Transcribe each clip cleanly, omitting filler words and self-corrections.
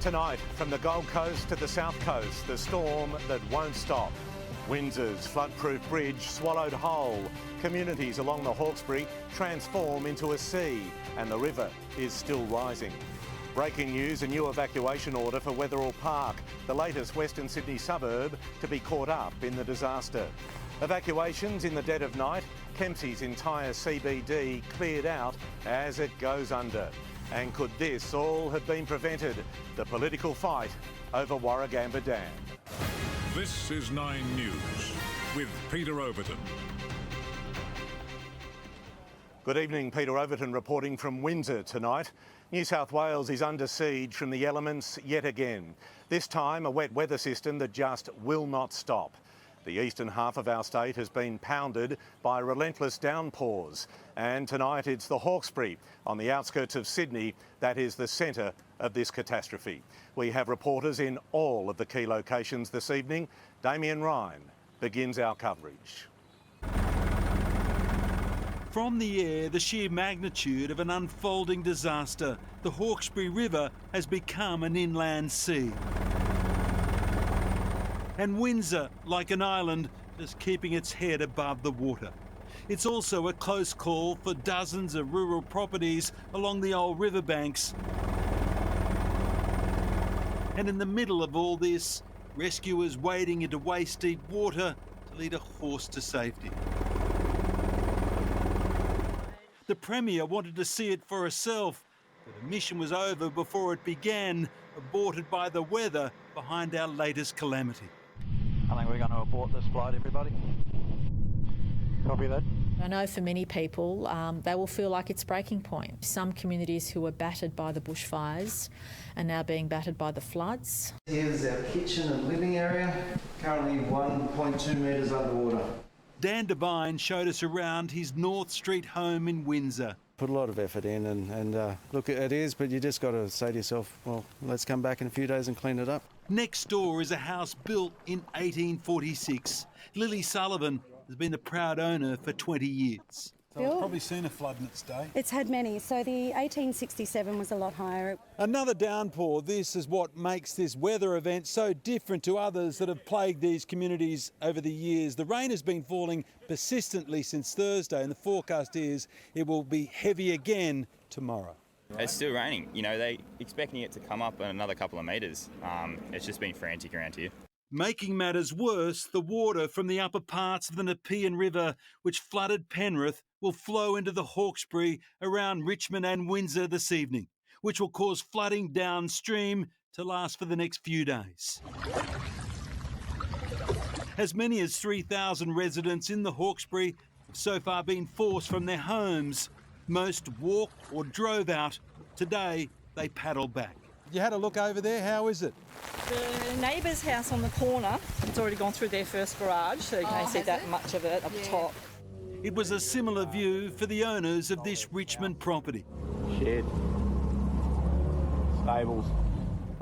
Tonight, from the Gold Coast to the South Coast, the storm that won't stop. Windsor's flood-proof bridge swallowed whole. Communities along the Hawkesbury transform into a sea, and the river is still rising. Breaking news, a new evacuation order for Wetherill Park, the latest Western Sydney suburb to be caught up in the disaster. Evacuations in the dead of night, Kempsey's entire CBD cleared out as it goes under. And could this all have been prevented? The political fight over Warragamba Dam. This is 9 News with Peter Overton. Good evening, Peter Overton reporting from Windsor tonight. New South Wales is under siege from the elements yet again. This time a wet weather system that just will not stop. The eastern half of our state has been pounded by relentless downpours. And tonight it's the Hawkesbury on the outskirts of Sydney that is the centre of this catastrophe. We have reporters in all of the key locations this evening. Damien Ryan begins our coverage. From the air, the sheer magnitude of an unfolding disaster. The Hawkesbury River has become an inland sea. And Windsor, like an island, is keeping its head above the water. It's also a close call for dozens of rural properties along the old riverbanks. And in the middle of all this, rescuers wading into waist-deep water to lead a horse to safety. The Premier wanted to see it for herself, but the mission was over before it began, aborted by the weather behind our latest calamity. I think we're going to abort this flight, everybody. Copy that. I know for many people, they will feel like it's breaking point. Some communities who were battered by the bushfires are now being battered by the floods. Here's our kitchen and living area, currently 1.2 metres underwater. Dan Devine showed us around his North Street home in Windsor. Put a lot of effort in and look, it is, but you just got to say to yourself, well, let's come back in a few days and clean it up. Next door is a house built in 1846. Lily Sullivan has been the proud owner for 20 years. So it's probably seen a flood in its day. It's had many. So the 1867 was a lot higher. Another downpour. This is what makes this weather event so different to others that have plagued these communities over the years. The rain has been falling persistently since Thursday, and the forecast is it will be heavy again tomorrow. It's still raining. You know, they're expecting it to come up another couple of metres. It's just been frantic around here. Making matters worse, the water from the upper parts of the Nepean River, which flooded Penrith, will flow into the Hawkesbury around Richmond and Windsor this evening, which will cause flooding downstream to last for the next few days. As many as 3,000 residents in the Hawkesbury have so far been forced from their homes. Most walked or drove out. Today, they paddled back. You had a look over there, how is it? The neighbour's house on the corner, it's already gone through their first garage, so you can't see that much of it up the top. It was a similar view for the owners of this Richmond property. Shed. Stables.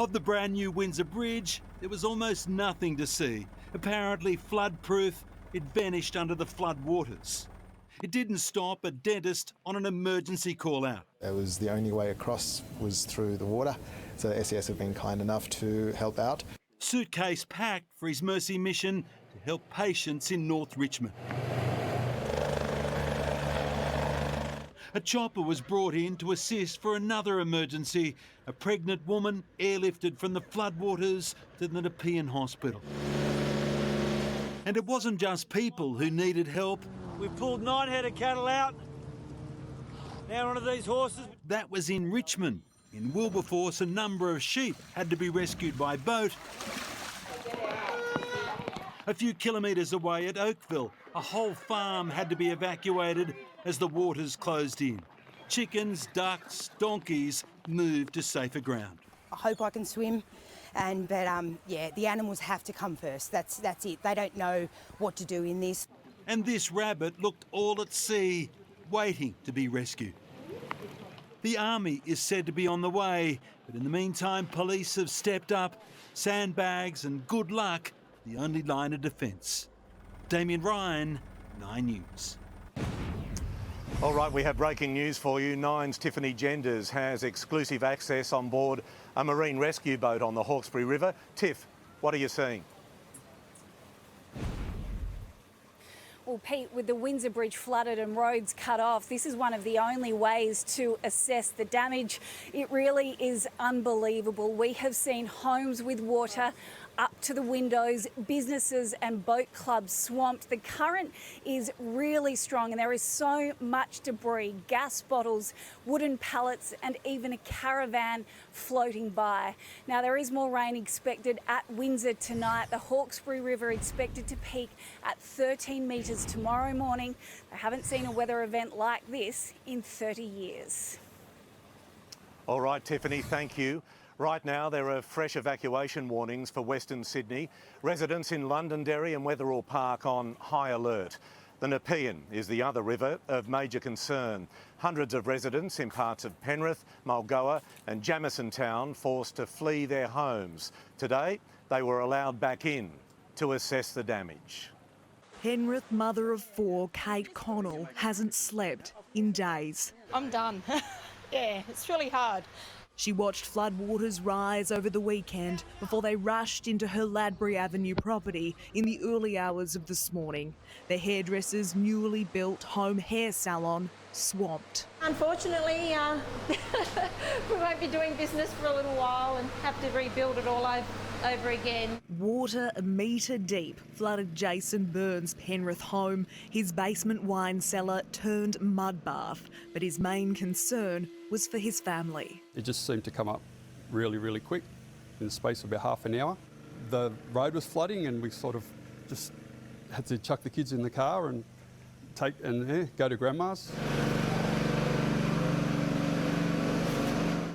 Of the brand new Windsor Bridge, there was almost nothing to see. Apparently flood-proof, it vanished under the flood waters. It didn't stop a dentist on an emergency call-out. It was the only way across was through the water, so SES have been kind enough to help out. Suitcase packed for his mercy mission to help patients in North Richmond. A chopper was brought in to assist for another emergency. A pregnant woman airlifted from the floodwaters to the Nepean Hospital. And it wasn't just people who needed help. We've pulled 9 head of cattle out. Now onto these horses. That was in Richmond. In Wilberforce, a number of sheep had to be rescued by boat. A few kilometres away at Oakville, a whole farm had to be evacuated as the waters closed in. Chickens, ducks, donkeys moved to safer ground. I hope I can swim. But the animals have to come first. That's it. They don't know what to do in this. And this rabbit looked all at sea, waiting to be rescued. The army is said to be on the way, but in the meantime, police have stepped up. Sandbags and good luck, the only line of defence. Damien Ryan, 9 News. All right, we have breaking news for you. Nine's Tiffany Genders has exclusive access on board a marine rescue boat on the Hawkesbury River. Tiff, what are you seeing? Well, Pete, with the Windsor Bridge flooded and roads cut off, this is one of the only ways to assess the damage. It really is unbelievable. We have seen homes with water up to the windows, businesses and boat clubs swamped. The current is really strong and there is so much debris, gas bottles, wooden pallets and even a caravan floating by. Now, there is more rain expected at Windsor tonight. The Hawkesbury River expected to peak at 13 metres tomorrow morning. They haven't seen a weather event like this in 30 years. All right, Tiffany, thank you. Right now, there are fresh evacuation warnings for Western Sydney. Residents in Londonderry and Wetherill Park on high alert. The Nepean is the other river of major concern. Hundreds of residents in parts of Penrith, Mulgoa and Jamison Town forced to flee their homes. Today, they were allowed back in to assess the damage. Penrith mother of four, Kate Connell, hasn't slept in days. I'm done. Yeah, it's really hard. She watched floodwaters rise over the weekend before they rushed into her Ladbury Avenue property in the early hours of this morning. The hairdresser's newly built home hair salon swamped. Unfortunately, we won't be doing business for a little while and have to rebuild it all over again. Water a metre deep flooded Jason Byrne's Penrith home. His basement wine cellar turned mud bath, but his main concern was for his family. It just seemed to come up really, really quick in the space of about half an hour. The road was flooding and we sort of just had to chuck the kids in the car and go to grandma's.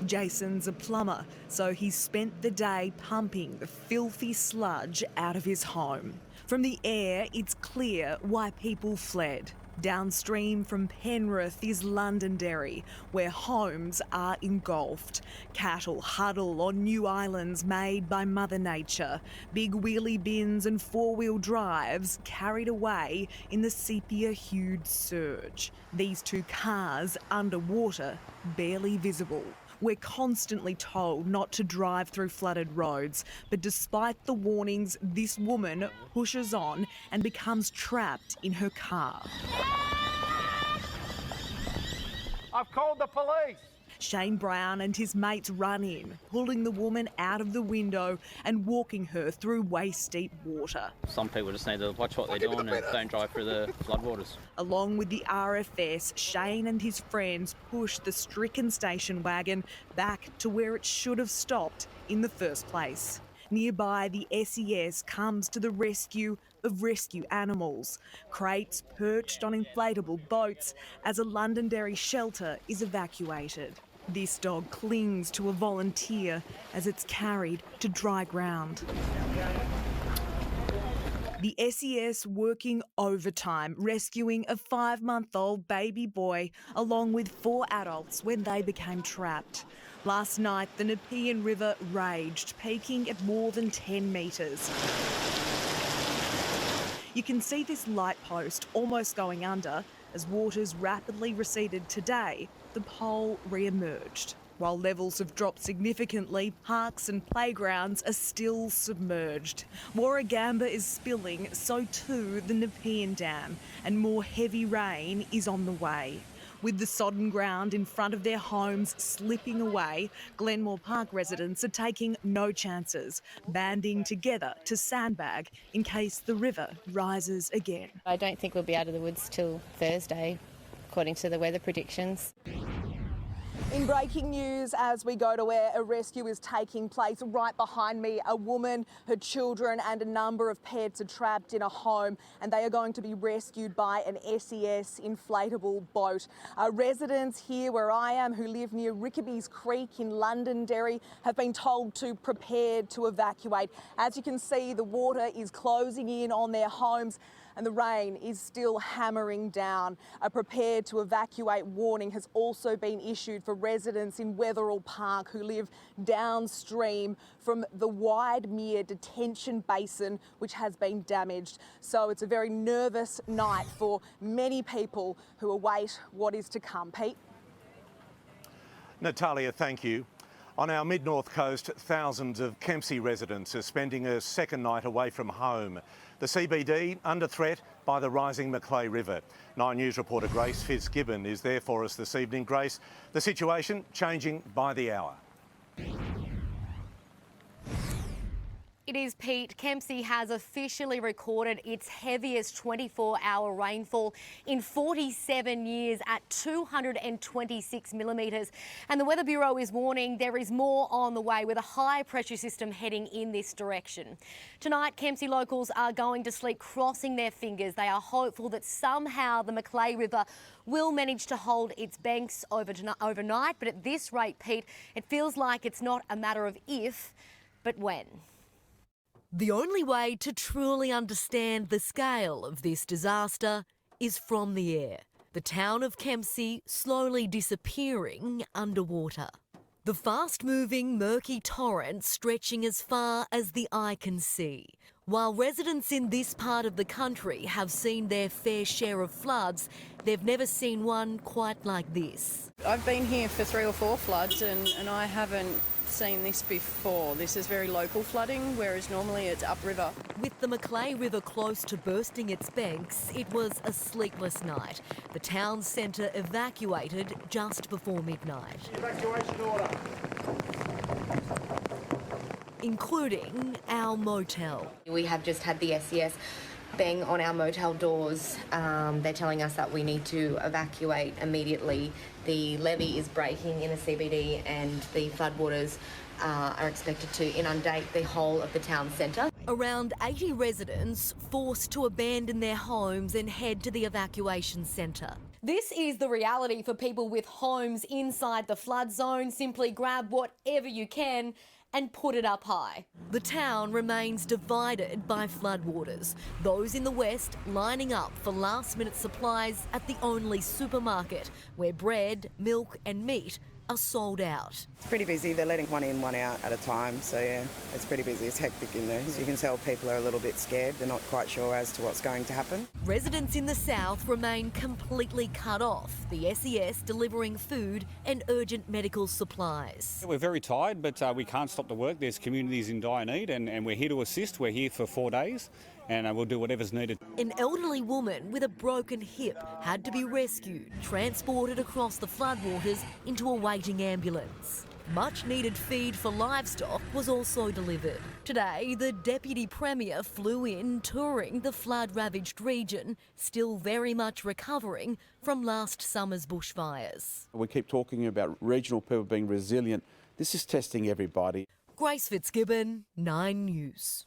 Jason's a plumber, so he spent the day pumping the filthy sludge out of his home. From the air, it's clear why people fled. Downstream from Penrith is Londonderry, where homes are engulfed. Cattle huddle on new islands made by Mother Nature. Big wheelie bins and four-wheel drives carried away in the sepia-hued surge. These two cars underwater, barely visible. We're constantly told not to drive through flooded roads, but despite the warnings, this woman pushes on and becomes trapped in her car. I've called the police. Shane Brown and his mates run in, pulling the woman out of the window and walking her through waist-deep water. Some people just need to watch what they're doing and don't drive through the floodwaters. Along with the RFS, Shane and his friends pushed the stricken station wagon back to where it should have stopped in the first place. Nearby, the SES comes to the rescue of rescue animals. Crates perched on inflatable boats as a Londonderry shelter is evacuated. This dog clings to a volunteer as it's carried to dry ground. The SES working overtime, rescuing a 5-month-old baby boy along with 4 adults when they became trapped. Last night, the Nepean River raged, peaking at more than 10 metres. You can see this light post almost going under. As waters rapidly receded today, the pole re-emerged. While levels have dropped significantly, parks and playgrounds are still submerged. Warragamba is spilling, so too the Nepean Dam, and more heavy rain is on the way. With the sodden ground in front of their homes slipping away, Glenmore Park residents are taking no chances, banding together to sandbag in case the river rises again. I don't think we'll be out of the woods till Thursday, according to the weather predictions. In breaking news, as we go to where a rescue is taking place, right behind me, a woman, her children and a number of pets are trapped in a home and they are going to be rescued by an SES inflatable boat. Residents here where I am who live near Rickaby's Creek in Londonderry have been told to prepare to evacuate. As you can see, the water is closing in on their homes. and the rain is still hammering down. A prepare to evacuate warning has also been issued for residents in Wetherill Park who live downstream from the Widemere detention basin, which has been damaged. So it's a very nervous night for many people who await what is to come. Pete? Natalia, thank you. On our mid-north coast, thousands of Kempsey residents are spending a second night away from home. The CBD under threat by the rising Macleay River. 9 News reporter Grace Fitzgibbon is there for us this evening. Grace, the situation changing by the hour. It is, Pete. Kempsey has officially recorded its heaviest 24-hour rainfall in 47 years at 226 millimetres. And the Weather Bureau is warning there is more on the way with a high pressure system heading in this direction. Tonight, Kempsey locals are going to sleep crossing their fingers. They are hopeful that somehow the Macleay River will manage to hold its banks overnight. But at this rate, Pete, it feels like it's not a matter of if, but when. The only way to truly understand the scale of this disaster is from the air. The town of Kempsey slowly disappearing underwater. The fast-moving, murky torrent stretching as far as the eye can see. While residents in this part of the country have seen their fair share of floods, they've never seen one quite like this. I've been here for 3 or 4 floods and I haven't seen this before. This is very local flooding, whereas normally it's upriver. With the Macleay River close to bursting its banks, it was a sleepless night. The town centre evacuated just before midnight. Evacuation order. Including our motel. We have just had the SES bang on our motel doors. They're telling us that we need to evacuate immediately. The levee is breaking in the CBD and the floodwaters are expected to inundate the whole of the town centre. Around 80 residents forced to abandon their homes and head to the evacuation centre. This is the reality for people with homes inside the flood zone. Simply grab whatever you can and put it up high. The town remains divided by floodwaters. Those in the west lining up for last-minute supplies at the only supermarket where bread, milk and meat are sold out. It's pretty busy. They're letting one in, one out at a time. So yeah, it's pretty busy. It's hectic in there. So you can tell people are a little bit scared. They're not quite sure as to what's going to happen. Residents in the south remain completely cut off. The SES delivering food and urgent medical supplies. We're very tired, but we can't stop the work. There's communities in dire need and we're here to assist. We're here for 4 days. And we'll do whatever's needed. An elderly woman with a broken hip had to be rescued, transported across the floodwaters into a waiting ambulance. Much needed feed for livestock was also delivered. Today, the Deputy Premier flew in touring the flood-ravaged region, still very much recovering from last summer's bushfires. We keep talking about regional people being resilient. This is testing everybody. Grace Fitzgibbon, 9 News.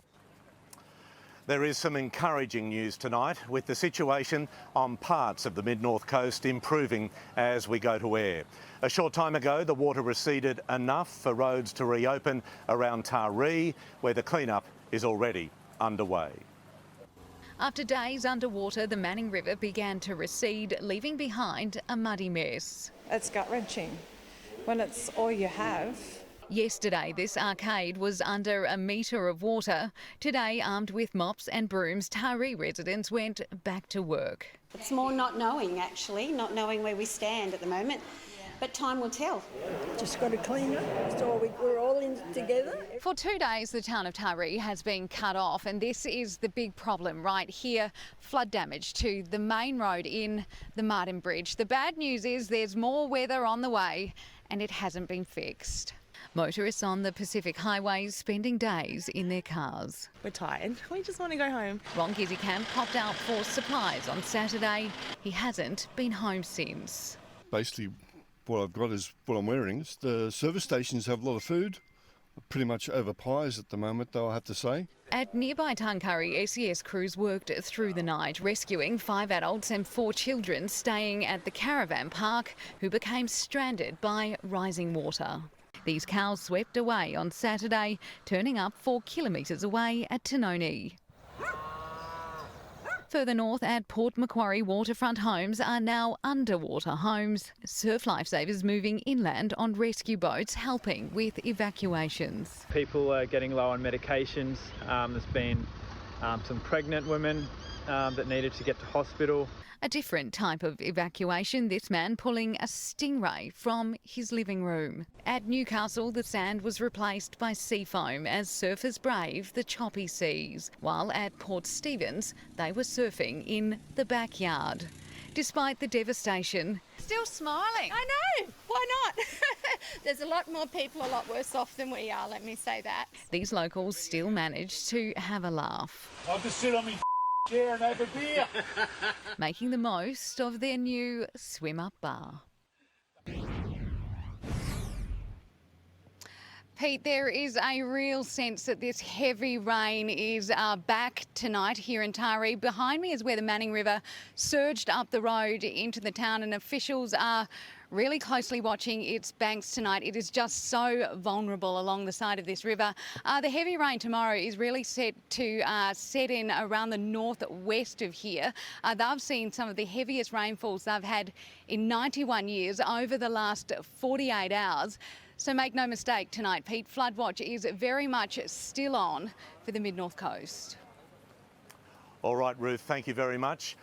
There is some encouraging news tonight, with the situation on parts of the mid-north coast improving as we go to air. A short time ago, the water receded enough for roads to reopen around Taree, where the clean-up is already underway. After days underwater, the Manning River began to recede, leaving behind a muddy mess. It's gut-wrenching when it's all you have. Yesterday, this arcade was under a metre of water. Today, armed with mops and brooms, Taree residents went back to work. It's more not knowing, actually, not knowing where we stand at the moment. But time will tell. Just got to clean up, so we're all in together. For 2 days, the town of Taree has been cut off, and this is the big problem right here. Flood damage to the main road in the Martin Bridge. The bad news is there's more weather on the way, and it hasn't been fixed. Motorists on the Pacific highways spending days in their cars. We're tired. We just want to go home. Ron Gizzycamp popped out for supplies on Saturday. He hasn't been home since. Basically, what I've got is what I'm wearing. The service stations have a lot of food. Pretty much over pies at the moment, though, I have to say. At nearby Tuncurry, SES crews worked through the night, rescuing 5 adults and 4 children staying at the caravan park who became stranded by rising water. These cows swept away on Saturday, turning up 4 kilometres away at Tanoni. Further north at Port Macquarie, waterfront homes are now underwater homes. Surf lifesavers moving inland on rescue boats helping with evacuations. People are getting low on medications. There's been some pregnant women that needed to get to hospital. A different type of evacuation, this man pulling a stingray from his living room. At Newcastle, the sand was replaced by sea foam as surfers brave the choppy seas, while at Port Stephens, they were surfing in the backyard. Despite the devastation, still smiling. I know, why not? There's a lot more people a lot worse off than we are, let me say that. these locals still managed to have a laugh. I'll just sit on me chair and have a beer. Making the most of their new swim-up bar. Pete, there is a real sense that this heavy rain is back tonight here in Taree. Behind me is where the Manning River surged up the road into the town, and officials are really closely watching its banks tonight. It is just so vulnerable along the side of this river. The heavy rain tomorrow is really set to set in around the northwest of here. They've seen some of the heaviest rainfalls they've had in 91 years over the last 48 hours. So make no mistake tonight, Pete, flood watch is very much still on for the mid-north coast. All right, Ruth, thank you very much.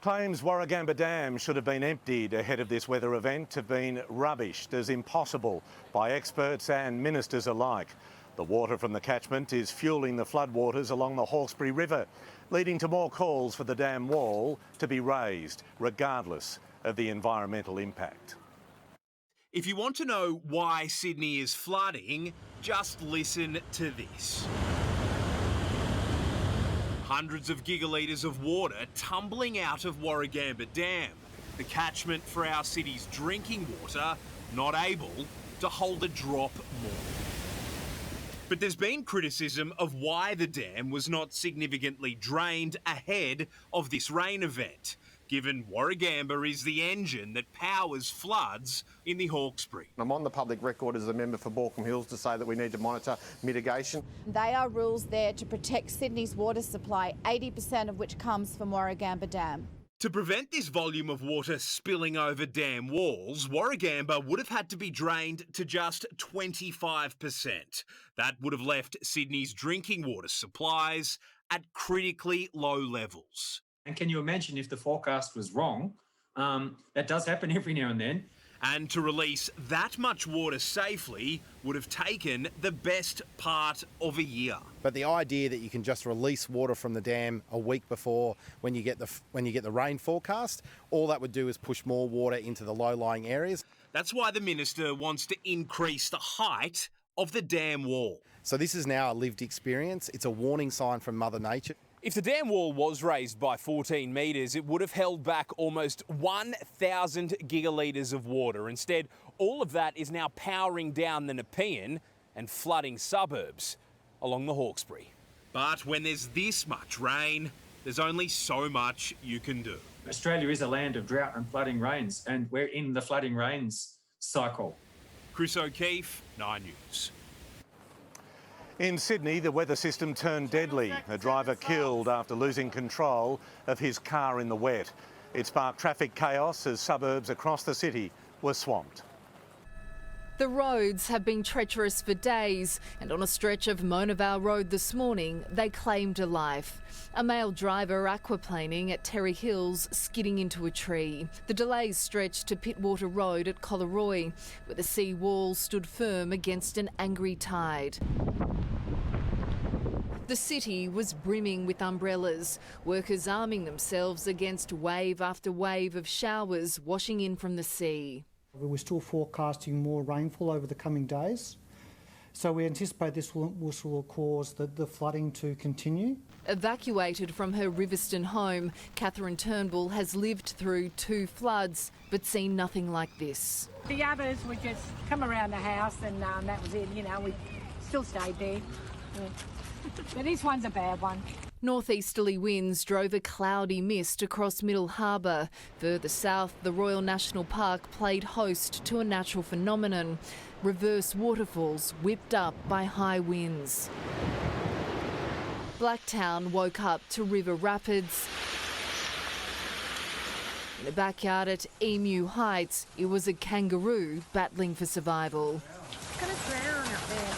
Claims Warragamba Dam should have been emptied ahead of this weather event have been rubbished as impossible by experts and ministers alike. The water from the catchment is fuelling the floodwaters along the Hawkesbury River, leading to more calls for the dam wall to be raised, regardless of the environmental impact. If you want to know why Sydney is flooding, just listen to this. Hundreds of gigalitres of water tumbling out of Warragamba Dam, the catchment for our city's drinking water, not able to hold a drop more. But there's been criticism of why the dam was not significantly drained ahead of this rain event, given Warragamba is the engine that powers floods in the Hawkesbury. I'm on the public record as a member for Balcombe Hills to say that we need to monitor mitigation. They are rules there to protect Sydney's water supply, 80% of which comes from Warragamba Dam. To prevent this volume of water spilling over dam walls, Warragamba would have had to be drained to just 25%. That would have left Sydney's drinking water supplies at critically low levels. And can you imagine if the forecast was wrong? That does happen every now and then. And to release that much water safely would have taken the best part of a year. But the idea that you can just release water from the dam a week before when you get the rain forecast, all that would do is push more water into the low-lying areas. That's why the minister wants to increase the height of the dam wall. So this is now a lived experience. It's a warning sign from Mother Nature. If the dam wall was raised by 14 metres, it would have held back almost 1,000 gigalitres of water. Instead, all of that is now powering down the Nepean and flooding suburbs along the Hawkesbury. But when there's this much rain, there's only so much you can do. Australia is a land of drought and flooding rains, and we're in the flooding rains cycle. Chris O'Keefe, 9 News. In Sydney, the weather system turned deadly. A driver killed after losing control of his car in the wet. It sparked traffic chaos as suburbs across the city were swamped. The roads have been treacherous for days, and on a stretch of Mona Vale Road this morning, they claimed a life. A male driver aquaplaning at Terry Hills skidding into a tree. The delays stretched to Pittwater Road at Collaroy, where the sea wall stood firm against an angry tide. The city was brimming with umbrellas, workers arming themselves against wave after wave of showers washing in from the sea. We're still forecasting more rainfall over the coming days, so we anticipate this will cause the flooding to continue. Evacuated from her Riverston home, Catherine Turnbull has lived through 2 floods but seen nothing like this. The others would just come around the house and that was it, we still stayed there. But this one's a bad one. Northeasterly winds drove a cloudy mist across Middle Harbour. Further south, the Royal National Park played host to a natural phenomenon. Reverse waterfalls whipped up by high winds. Blacktown woke up to river rapids. In a backyard at Emu Heights, it was a kangaroo battling for survival. It's going to drown up there.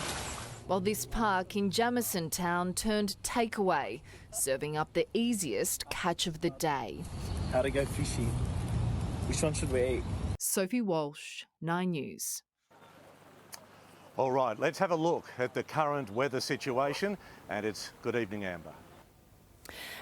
While this park in Jamison Town turned takeaway, serving up the easiest catch of the day. How to go fishing? Which one should we eat? Sophie Walsh, 9 News. All right, let's have a look at the current weather situation, and it's good evening, Amber.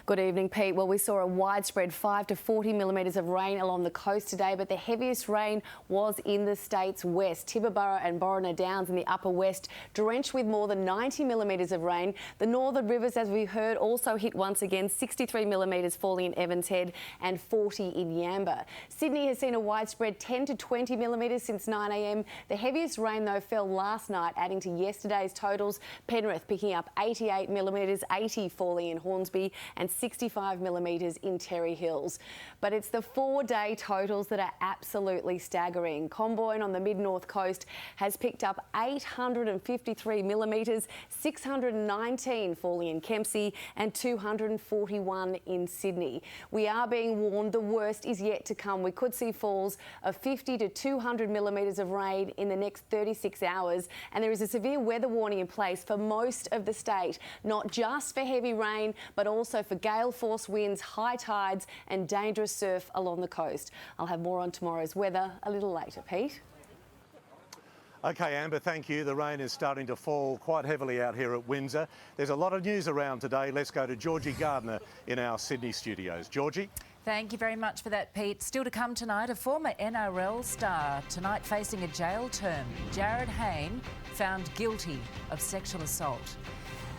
Good evening, Pete. Well, we saw a widespread 5 to 40 millimetres of rain along the coast today, but the heaviest rain was in the state's west. Tibooburra and Borrina Downs in the upper west drenched with more than 90 millimetres of rain. The northern rivers, as we heard, also hit once again, 63 millimetres falling in Evans Head and 40 in Yamba. Sydney has seen a widespread 10 to 20 millimetres since 9 a.m. The heaviest rain, though, fell last night, adding to yesterday's totals. Penrith picking up 88 millimetres, 80 falling in Hornsby and 65 millimetres in Terry Hills. But it's the 4-day totals that are absolutely staggering. Comboyne on the mid-north coast has picked up 853 millimetres, 619 falling in Kempsey and 241 in Sydney. We are being warned the worst is yet to come. We could see falls of 50 to 200 millimetres of rain in the next 36 hours, and there is a severe weather warning in place for most of the state, not just for heavy rain but also for gale force winds, high tides and dangerous surf along the coast. I'll have more on tomorrow's weather a little later. Pete? OK, Amber, thank you. The rain is starting to fall quite heavily out here at Windsor. There's a lot of news around today. Let's go to Georgie Gardner in our Sydney studios. Georgie? Thank you very much for that, Pete. Still to come tonight, a former NRL star tonight facing a jail term. Jared Hayne found guilty of sexual assault.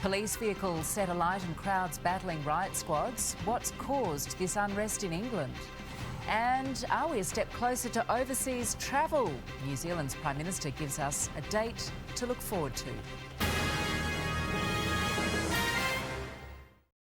Police vehicles set alight and crowds battling riot squads. What's caused this unrest in England? And are we a step closer to overseas travel? New Zealand's Prime Minister gives us a date to look forward to.